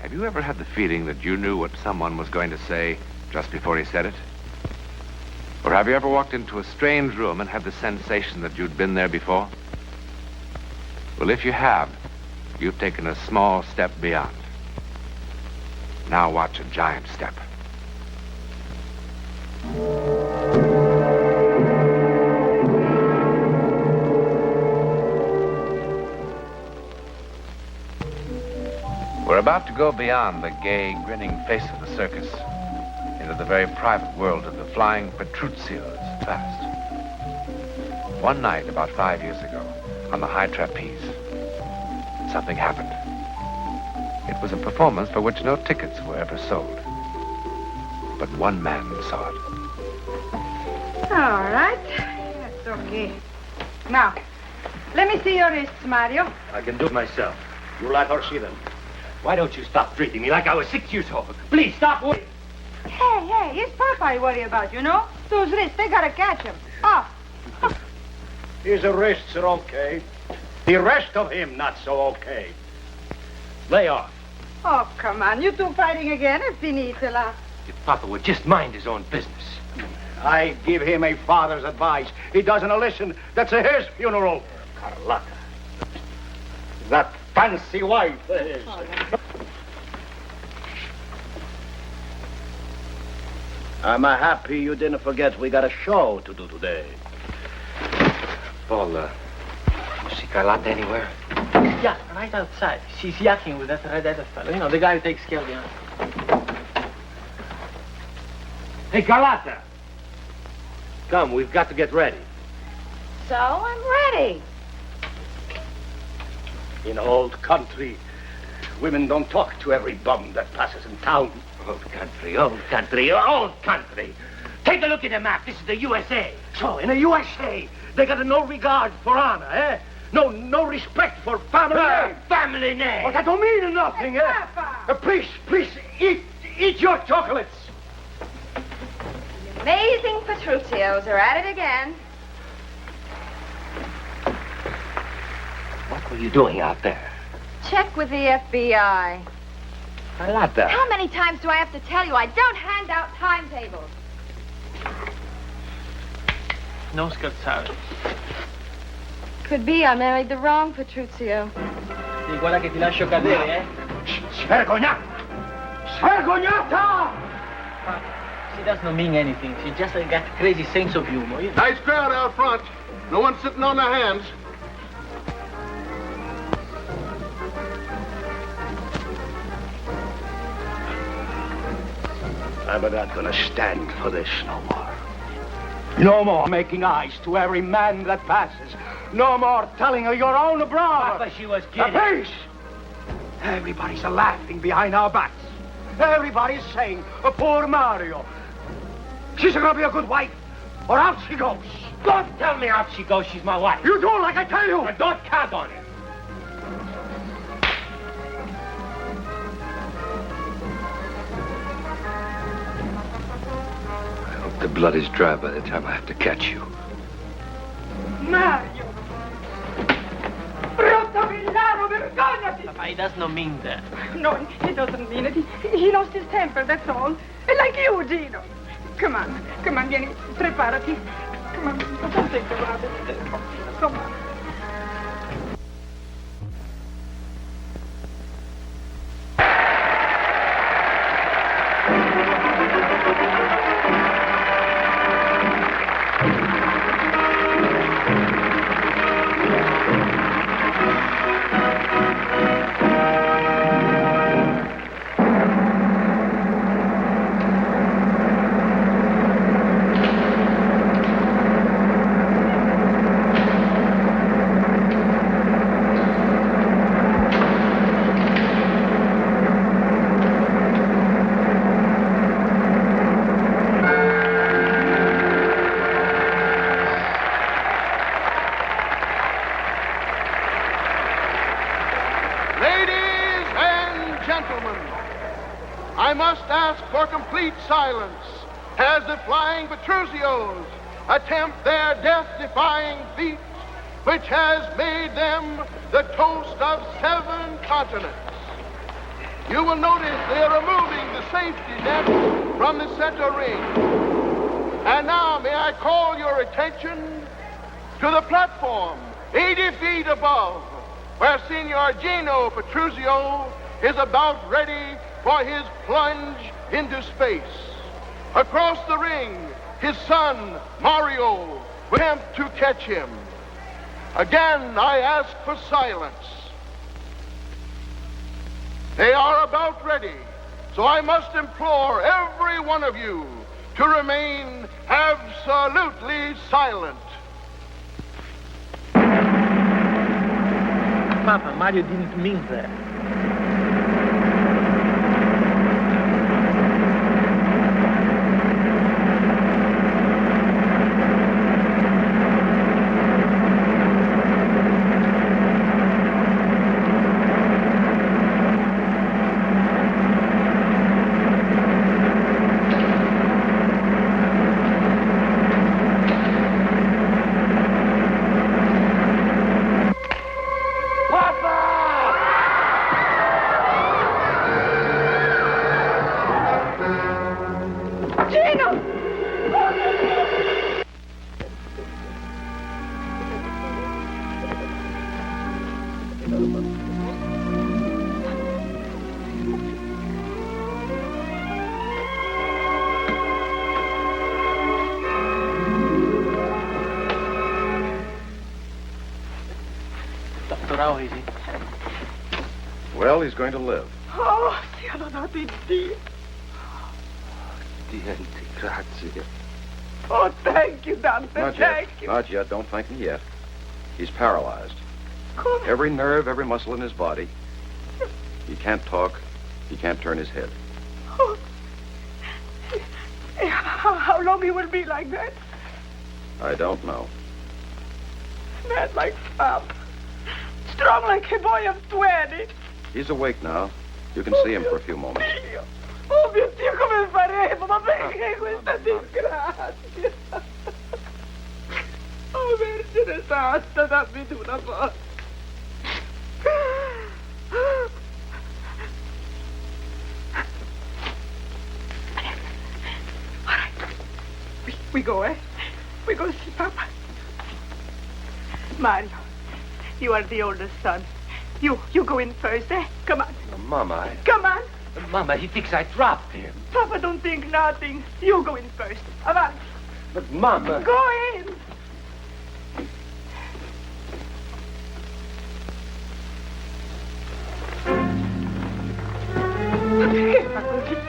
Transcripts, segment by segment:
Have you ever had the feeling that you knew what someone was going to say just before he said it? Or have you ever walked into a strange room and had the sensation that you'd been there before? Well, if you have, you've taken a small step beyond. Now watch a giant step. We're about to go beyond the gay, grinning face of the circus into the very private world of the flying Petruccios past. One night, about 5 years ago, on the high trapeze, something happened. It was a performance for which no tickets were ever sold. But one man saw it. All right. That's okay. Now, let me see your wrists, Mario. I can do it myself. You let her see them. Why don't you stop treating me like I was 6 years old? Please, stop worrying. Hey, it's Papa I worry about, you know? Those wrists, they gotta catch him. Oh. His wrists are okay. The rest of him, not so okay. Lay off. Oh, come on. You two fighting again? It's finita. If Papa would just mind his own business. I give him a father's advice. He doesn't listen. That's his funeral. Carlotta. That fancy wife of his. I'm happy you didn't forget we got a show to do today. Paul, you see Carlotta anywhere? Yeah, right outside. She's yakking with that red-headed fellow. You know, the guy who takes care of the... Hey, Carlotta! Come, we've got to get ready. So, I'm ready. In old country, women don't talk to every bum that passes in town. Old country, old country, old country. Take a look at the map. This is the USA. So, in the USA, they got no regard for honor, eh? No respect for family name. Family name. Well, that don't mean nothing, Hey, eh? Papa. Please, eat your chocolates. Amazing Petruccios are at it again. What were you doing out there? Check with the FBI. Carlotta. How many times do I have to tell you I don't hand out timetables? No scherzare. Could be I married the wrong Petruccio. Sì, guarda che ti lascio cadere, eh? Svergognata! Svergognata! She doesn't mean anything. She just got a crazy sense of humor. You know? Nice crowd out front. No one sitting on their hands. I'm not gonna stand for this no more. No more making eyes to every man that passes. No more telling of your own brother. Papa, she was kidding. Peace! Everybody's laughing behind our backs. Everybody's saying, poor Mario. She's gonna be a good wife, or out she goes. Don't tell me out she goes. She's my wife. You do like I tell you. But don't count on it. The blood is dry by the time I have to catch you. Mario. Brutto villano, vergognati! Papa, he does not mean that. No, he doesn't mean it. He lost his temper, that's all. Like you, Gino. Come on, vieni, preparati. Come on, don't think about it. Come on. I must ask for complete silence as the flying Petruccios attempt their death-defying feat, which has made them the toast of 7 continents. you will notice they are removing the safety net from the center ring. And now may I call your attention to the platform 80 feet above, where Signor Gino Petruzio is about ready for his plunge into space. Across the ring, his son, Mario, will attempt to catch him. Again, I ask for silence. They are about ready, so I must implore every one of you to remain absolutely silent. Papa, Mario didn't mean that. How is he? Well, he's going to live. Oh, sia lodato Dio. Niente, grazie. Oh, thank you, Dante. Not yet. Thank you. Not yet. Don't thank me yet. He's paralyzed. Come. Every nerve, every muscle in his body. He can't talk. He can't turn his head. Oh. How long he will be like that? I don't know. Mad like Pop. Strong like a boy of 20. He's awake now. You can see him for a few moments. Dio. Oh mio Dio, come faremo? Ma perché questa disgrazia? Oh Vergine Santa, dammi tu una forza. All right. We go, eh? We go see Papa. Mario, you are the oldest son. You go in first, eh? Come on. Mama, Come on. Mama, he thinks I dropped him. Papa don't think nothing. You go in first. Avanti. But Mama... Go in. Ma perché fa così?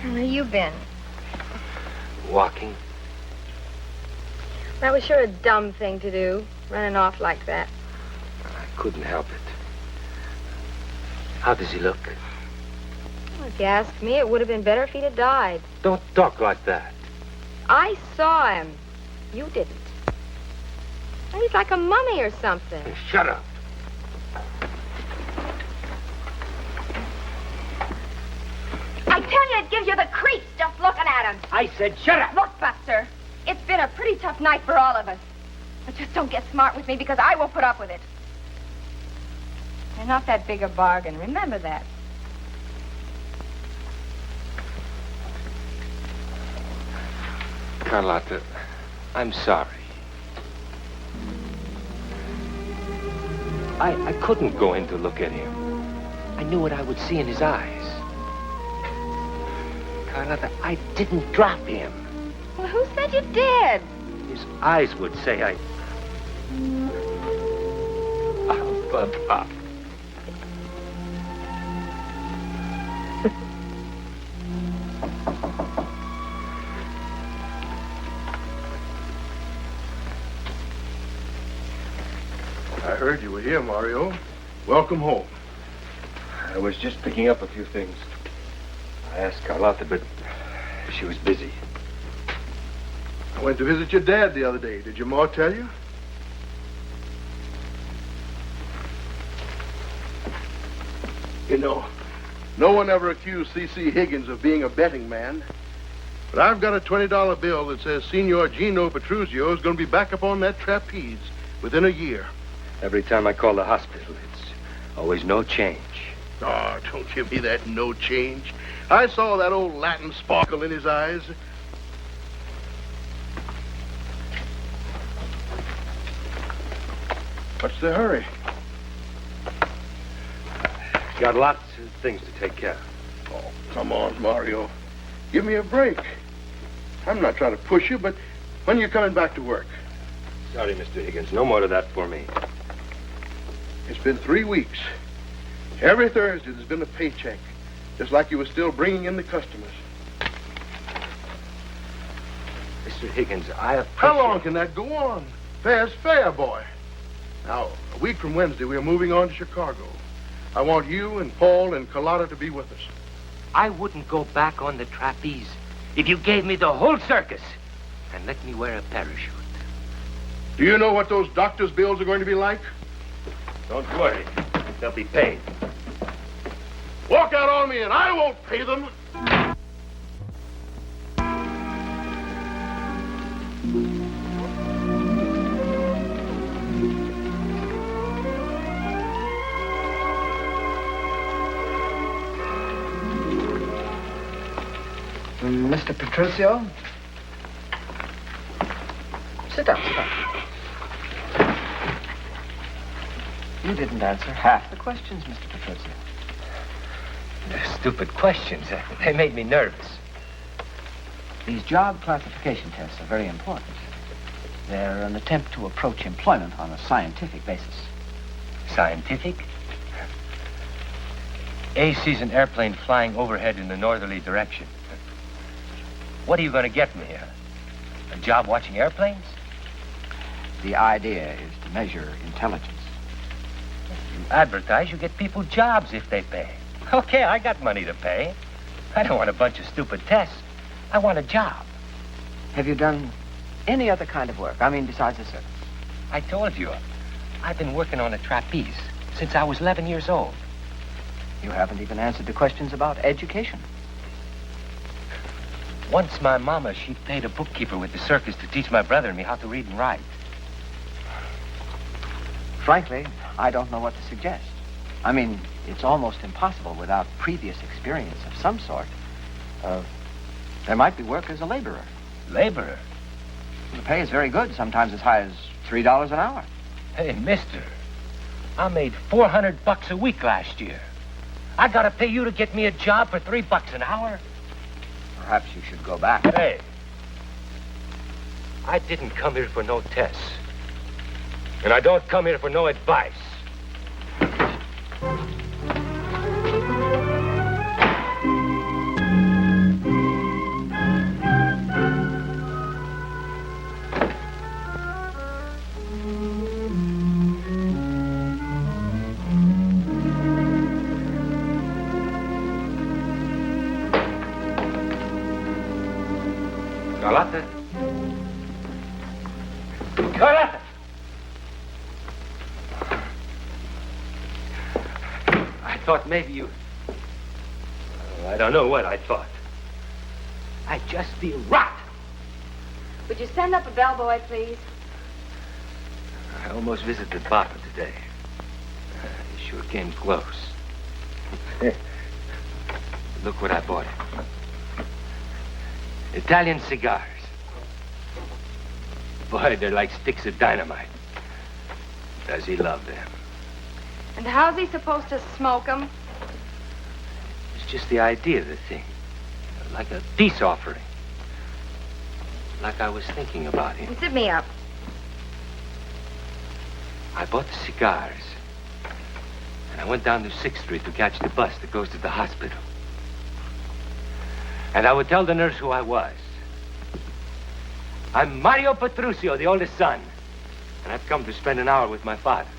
Where you been? Walking. That was sure a dumb thing to do, running off like that. I couldn't help it. How does he look? Well, if you ask me, it would have been better if he'd have died. Don't talk like that. I saw him. You didn't. He's like a mummy or something. Shut up. I tell you, it gives you the creeps just looking at him. I said shut up. Look, Buster, it's been a pretty tough night for all of us. But just don't get smart with me because I won't put up with it. You're not that big a bargain. Remember that. Carlotta, I'm sorry. I couldn't go in to look at him. I knew what I would see in his eyes. Carlotta, I didn't drop him. Well, who said you did? His eyes would say I... Oh, Papa. I heard you were here, Mario. Welcome home. I was just picking up a few things. I asked Carlotta, but She was busy. I went to visit your dad the other day. Did your ma tell you? You know, no one ever accused C.C. Higgins of being a betting man. But I've got a $20 bill that says Signor Gino Petruzio is going to be back up on that trapeze within a year. Every time I call the hospital, it's always no change. Oh, don't give me that no change. I saw that old Latin sparkle in his eyes. What's the hurry? Got lots of things to take care of. Oh, come on, Mario. Give me a break. I'm not trying to push you, but when are you coming back to work? Sorry, Mr. Higgins. No more of that for me. It's been 3 weeks. Every Thursday there's been a paycheck, just like you were still bringing in the customers. Mr. Higgins, I appreciate... How long can that go on? Fair's fair, boy. Now, a week from Wednesday, we're moving on to Chicago. I want you and Paul and Carlotta to be with us. I wouldn't go back on the trapeze if you gave me the whole circus and let me wear a parachute. Do you know what those doctor's bills are going to be like? Don't worry. They'll be paid. Walk out on me and I won't pay them. Mr. Petruzio? Sit down, sit down. You didn't answer half the questions, Mr. Petruzio. They're stupid questions. They made me nervous. These job classification tests are very important. They're an attempt to approach employment on a scientific basis. Scientific? A sees an airplane flying overhead in a northerly direction. What are you going to get me here? A job watching airplanes? The idea is to measure intelligence. You advertise, you get people jobs if they pay. Okay, I got money to pay. I don't want a bunch of stupid tests. I want a job. Have you done any other kind of work? I mean, besides the circus? I told you, I've been working on a trapeze since I was 11 years old. You haven't even answered the questions about education. Once my mama, she paid a bookkeeper with the circus to teach my brother and me how to read and write. Frankly, I don't know what to suggest. I mean, it's almost impossible without previous experience of some sort. There might be work as a laborer. Laborer? The pay is very good, sometimes as high as $3 an hour. Hey, mister, I made $400 a week last year. I gotta pay you to get me a job for $3 an hour? Perhaps you should go back. Hey, I didn't come here for no tests. And I don't come here for no advice. Carlotta? Carlotta! I thought maybe you... I don't know what I thought. I'd just feel rot. Would you send up a bellboy, please? I almost visited Papa today. He sure came close. Look what I bought him. Italian cigars. Boy, they're like sticks of dynamite. Does he love them? And how's he supposed to smoke them? It's just the idea of the thing. Like a peace offering. Like I was thinking about him. Sit me up. I bought the cigars. And I went down to 6th Street to catch the bus that goes to the hospital. And I would tell the nurse who I was. I'm Mario Petruzio, the oldest son. And I've come to spend an hour with my father.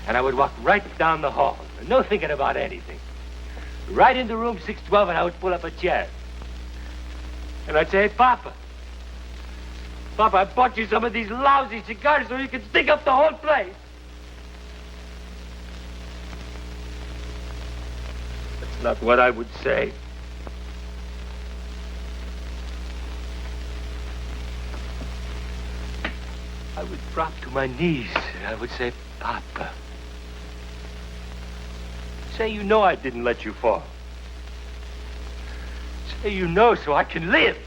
And I would walk right down the hall, no thinking about anything. Right into room 612, and I would pull up a chair. And I'd say, hey, Papa, I bought you some of these lousy cigars so you can stick up the whole place. That's not what I would say. I would drop to my knees and I would say, Papa, say you know I didn't let you fall. Say you know so I can live.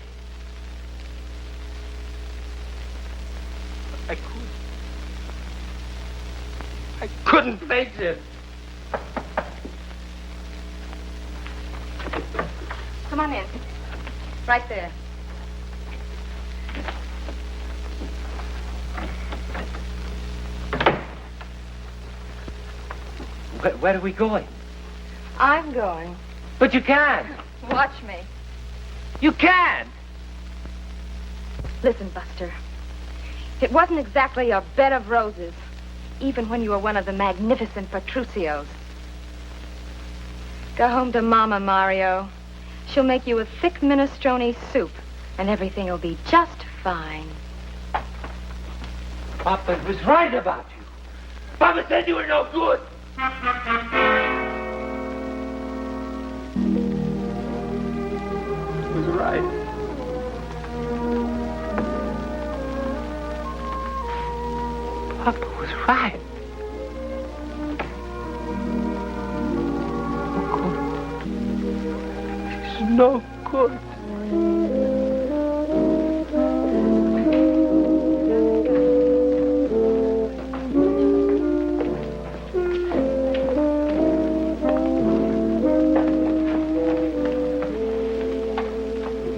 I couldn't face it. Come on in. Right there. Where are we going? I'm going. But you can't. Watch me. You can't. Listen, Buster. It wasn't exactly a bed of roses, even when you were one of the magnificent Petruccios. Go home to Mama, Mario. She'll make you a thick minestrone soup, and everything will be just fine. Papa was right about you. Papa said you were no good. He was right. Papa was right. No good.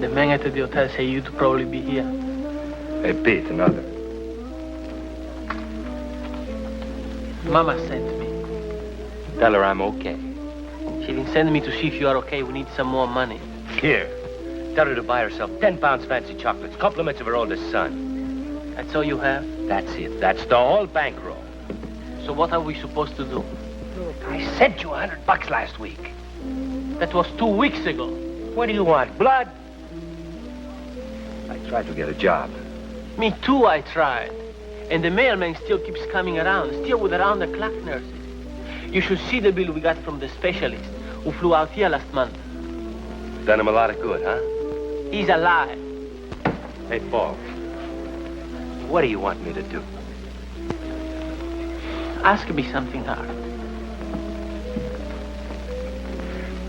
The man at the hotel say you'd probably be here. Hey, Pete, another. Mama sent me. Tell her I'm okay. She didn't send me to see if you are okay. We need some more money. Here. Tell her to buy herself 10 pounds fancy chocolates, compliments of her oldest son. That's all you have? That's it. That's the whole bankroll. So what are we supposed to do? Look, I sent you $100 last week. That was 2 weeks ago. What do you want, blood? I tried to get a job. Me too, I tried. And the mailman still keeps coming around, still with around-the-clock nurses. You should see the bill we got from the specialist who flew out here last month. Done him a lot of good, huh? He's alive. Hey, Paul. What do you want me to do? Ask me something hard.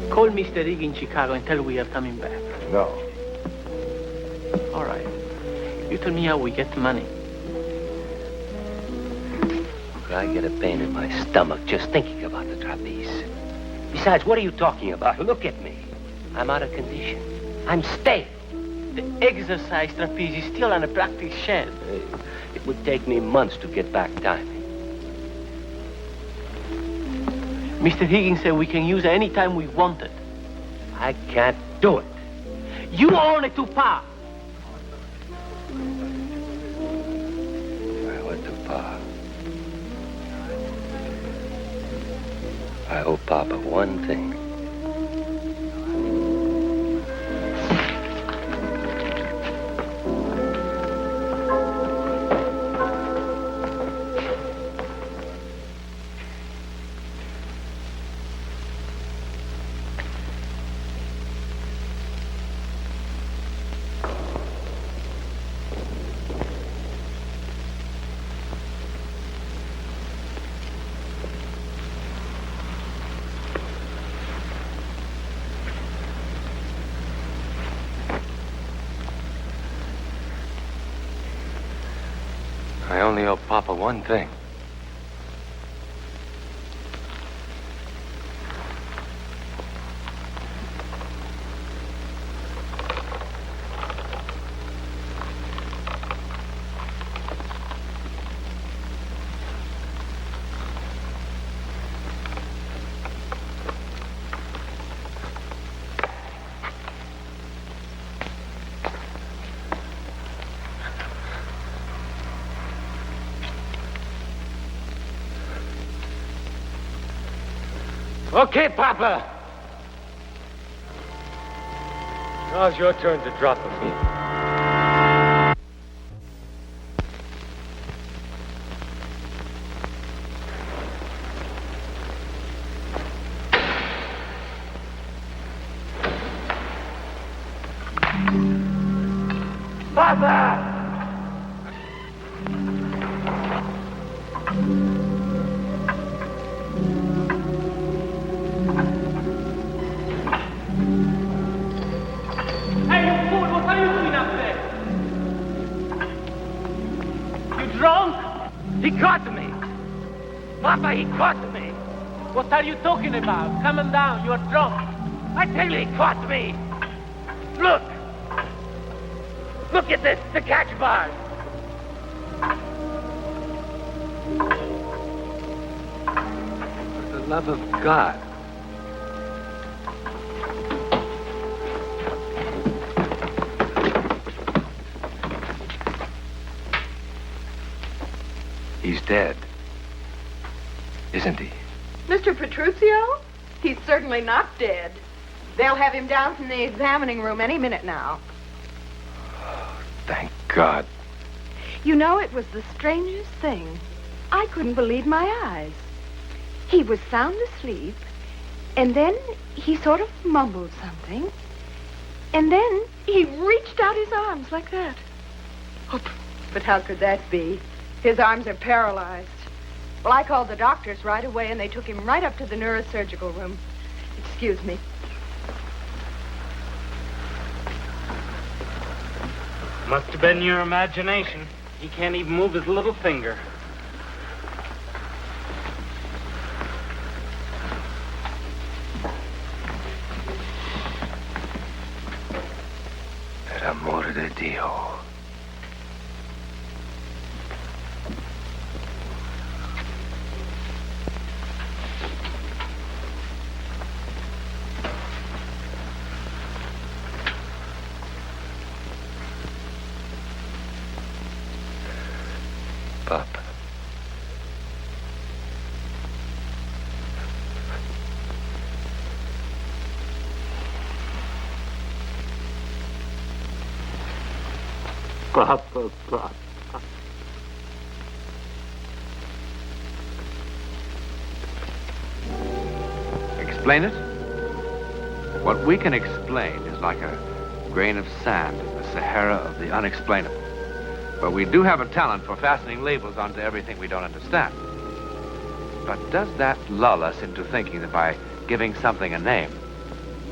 Call Mr. Rigg in Chicago and tell him we are coming back. No. All right. You tell me how we get the money. I get a pain in my stomach just thinking about the trapeze. Besides, what are you talking about? Look at me. I'm out of condition. I'm stale. The exercise trapeze is still on a practice shed. It would take me months to get back timing. Mr. Higgins said we can use it any time we want it. I can't do it. You own it to Pa. I went to Pa. I owe Papa one thing. I only owe Papa one thing. Okay, Papa. Now it's your turn to drop a beat. Papa! Hey, you fool! What are you doing up there? You drunk? He caught me! Papa, he caught me! What are you talking about? Come on down. You're drunk. I tell you, he caught me! Look! Look at this, the catch bars! For the love of God. He's dead. Isn't he? Mr. Petruccio? He's certainly not dead. They'll have him down from the examining room any minute now. Thank God. You know, it was the strangest thing. I couldn't believe my eyes. He was sound asleep, and then he sort of mumbled something, and then he reached out his arms like that. Oh, but how could that be? His arms are paralyzed. Well, I called the doctors right away, and they took him right up to the neurosurgical room. Excuse me. Must have been your imagination. He can't even move his little finger. Per amore di Dio. Papa. Papa, Papa. Explain it? What we can explain is like a grain of sand in the Sahara of the unexplainable. But we do have a talent for fastening labels onto everything we don't understand. But does that lull us into thinking that by giving something a name,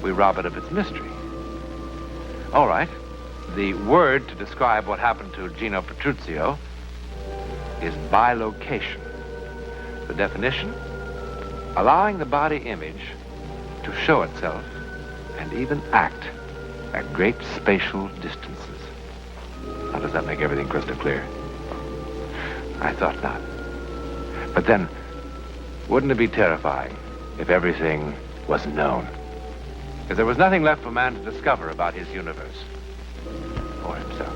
we rob it of its mystery? All right. The word to describe what happened to Gino Petruccio is bilocation. The definition? Allowing the body image to show itself and even act at great spatial distances. Now, does that make everything crystal clear? I thought not. But then, wouldn't it be terrifying if everything was known? If there was nothing left for man to discover about his universe or himself.